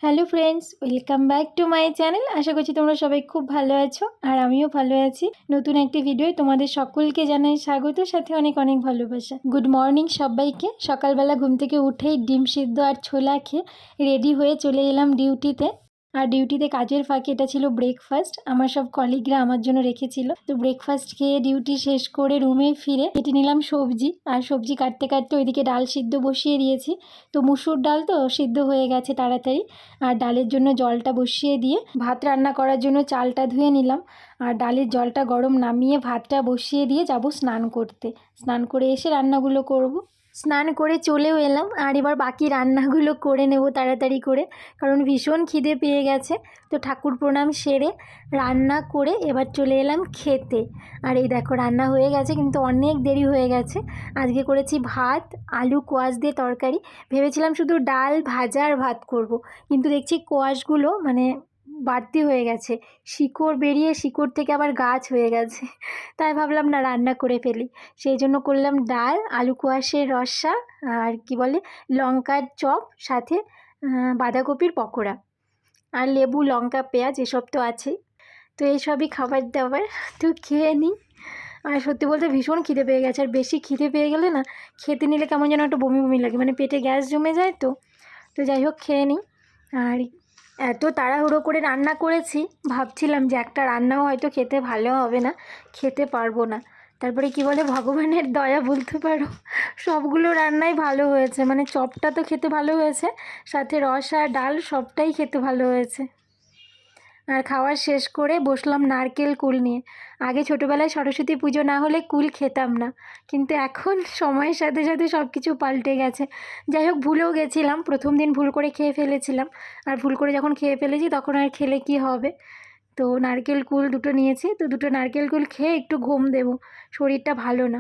Hello friends, welcome back to my channel. আশা করছি তোমরা সবাই খুব ভালো আছো আর আমিও ভালো আছি। নতুন একটি ভিডিও তোমাদের সকলকে জানাই স্বাগত, সাথে অনেক অনেক ভালোবাসা। গুড মর্নিং সবাইকে। সকালবেলা ঘুম থেকে উঠেই ডিম সিদ্ধ আর ছোলা খেয়ে রেডি হয়ে চলে এলাম ডিউটিতে। আর ডিউটিতে কাজের ফাঁকে এটা ছিল ব্রেকফাস্ট, আমার সব কলিগরা আমার জন্য রেখেছিল। তো ব্রেকফাস্ট খেয়ে ডিউটি শেষ করে রুমে ফিরে কেটে নিলাম সবজি। আর সবজি কাটতে কাটতে ওইদিকে ডাল সিদ্ধ বসিয়ে দিয়েছি। তো মুসুর ডাল তো সিদ্ধ হয়ে গেছে তাড়াতাড়ি। আর ডালের জন্য জলটা বসিয়ে দিয়ে ভাত রান্না করার জন্য চালটা ধুয়ে নিলাম। আর ডালের জলটা গরম নামিয়ে ভাতটা বসিয়ে দিয়ে যাব স্নান করতে। স্নান করে এসে রান্নাগুলো করব। স্নান করে চলেও এলাম আর এবার বাকি রান্নাগুলো করে নেব তাড়াতাড়ি করে, কারণ ভীষণ খিদে পেয়ে গেছে। তো ঠাকুর প্রণাম সেরে রান্না করে এবার চলে এলাম খেতে। আর এই দেখো রান্না হয়ে গেছে, কিন্তু অনেক দেরি হয়ে গেছে। আজকে করেছি ভাত, আলু কোয়াশ দিয়ে তরকারি। ভেবেছিলাম শুধু ডাল ভাজা আর ভাত করব, কিন্তু দেখছি কোয়াশগুলো বাড়তি হয়ে গেছে, শিকড় বেরিয়ে শিকড় থেকে আবার গাছ হয়ে গেছে। তাই ভাবলাম না, রান্না করে ফেলি। সেই জন্য করলাম ডাল, আলু কোয়াশের রসা, আর কি বলে লঙ্কার চপ, সাথে বাঁধাকপির পকোড়া, আর লেবু লঙ্কা পেঁয়াজ এসব তো আছেই। তো এইসবই খাবার দাবার। তো খেয়ে নিই। আর সত্যি বলতে ভীষণ খিদে পেয়ে গেছে, আর বেশি খিদে পেয়ে গেলে না খেতে নিলে কেমন যেন একটা বমি বমি লাগে, পেটে গ্যাস জমে যায়। তো যাই হোক খেয়ে নিই। আর এত তাড়াহুড়ো করে রান্না করেছি, ভাবছিলাম যে একটা রান্নাও হয়তো খেতে ভালো হবে না, খেতে পারবো না। তারপরে কি বলে ভগবানের দয়া বলতে পারো, সবগুলো রান্নাই ভালো হয়েছে। চপটা তো খেতে ভালো হয়েছে, সাথে রস আর ডাল সবটাই খেতে ভালো হয়েছে। আর খাওয়া শেষ করে বসলাম নারকেল কুল নিয়ে। আগে ছোটোবেলায় সরস্বতী পুজো না হলে কুল খেতাম না, কিন্তু এখন সময়ের সাথে সাথে সব কিছু পাল্টে গেছে। যাই হোক, ভুলেও গেছিলাম, প্রথম দিন ভুল করে খেয়ে ফেলেছিলাম। আর ভুল করে যখন খেয়ে ফেলেছি তখন আর খেলে কি হবে। তো নারকেল কুল দুটো নিয়েছি, তো দুটো নারকেল কুল খেয়ে একটু ঘুম দেবো, শরীরটা ভালো না।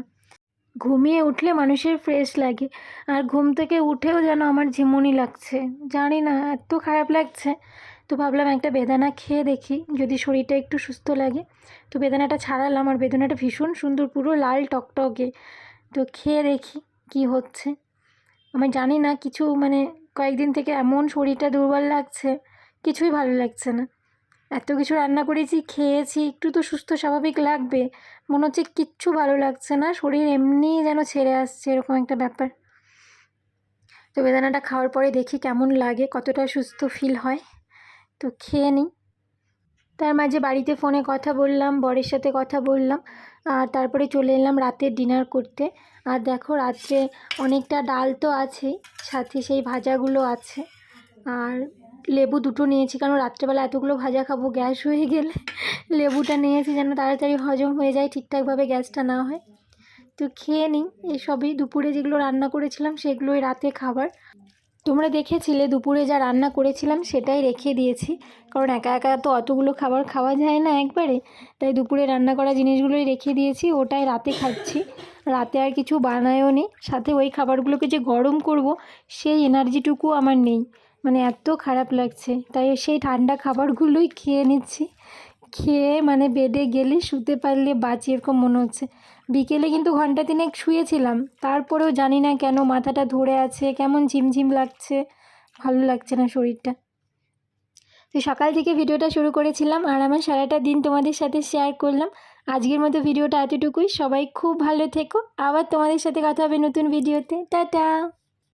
ঘুমিয়ে উঠলে মানুষের ফ্রেশ লাগে, আর ঘুম থেকে উঠেও যেন আমার ঝিমুনি লাগছে, জানি না এত খারাপ লাগছে। তো ভাবলাম একটা বেদানা খেয়ে দেখি, যদি শরীরটা একটু সুস্থ লাগে। তো বেদানাটা ছাড়ালাম, আর বেদানাটা ভীষণ সুন্দর, পুরো লাল টকটকে। তো খেয়ে দেখি কি হচ্ছে। আমি জানি না কিছু, কয়েকদিন থেকে এমন শরীরটা দুর্বল লাগছে, কিছুই ভালো লাগছে না। এত কিছু রান্না করেছি, খেয়েছি, একটু তো সুস্থ স্বাভাবিক লাগবে। মনে হচ্ছে কিচ্ছু ভালো লাগছে না, শরীর এমনিই যেন ছেড়ে আসছে, এরকম একটা ব্যাপার। তো বেদানাটা খাওয়ার পরে দেখি কেমন লাগে, কতটা সুস্থ ফিল হয়। তো খেয়ে নিই। তার মাঝে বাড়িতে ফোনে কথা বললাম, বরের সাথে কথা বললাম, আর তারপরে চলে এলাম রাতের ডিনার করতে। আর দেখো রাত্রে অনেকটা ডাল তো আছেই, সাথে সেই ভাজাগুলো আছে। আর লেবু দুটো নিয়েছি, কারণ রাত্রেবেলা এতগুলো ভাজা খাবো, গ্যাস হয়ে গেলে লেবুটা নিয়েছি যেন তাড়াতাড়ি হজম হয়ে যায়, ঠিকঠাকভাবে গ্যাসটা না হয়। তো খেয়ে নিই। এসবই দুপুরে যেগুলো রান্না করেছিলাম সেগুলোই রাতে খাবার। তোমরা দেখেছিলে দুপুরে যা রান্না করেছিলাম সেটাই রেখে দিয়েছি, কারণ একা একা তো অতগুলো খাবার খাওয়া যায় না একবারে। তাই দুপুরে রান্না করা জিনিসগুলোই রেখে দিয়েছি, ওটাই রাতে খাচ্ছি। রাতে আর কিছু বানায়ও নি, সাথে ওই খাবারগুলোকে যে গরম করব সেই এনার্জিটুকু আমার নেই। এত খারাপ লাগছে, তাই সেই ঠান্ডা খাবারগুলোই খেয়ে নিচ্ছি। খেয়ে বেডে গেলে শুতে পারলে বাঁচি, এরকম মনে হচ্ছে। বিকেলে কিন্তু ঘন্টা তিনেক শুয়েছিলাম, তারপরেও জানি না কেন মাথাটা ধরে আছে, কেমন ঝিমঝিম লাগছে, ভালো লাগছে না শরীরটা। তো সকাল থেকে ভিডিওটা শুরু করেছিলাম, আর আমার সারাটা দিন তোমাদের সাথে শেয়ার করলাম। আজকের মতো ভিডিওটা এতটুকুই। সবাই খুব ভালো থেকো, আবার তোমাদের সাথে কথা হবে নতুন ভিডিওতে। টাটা।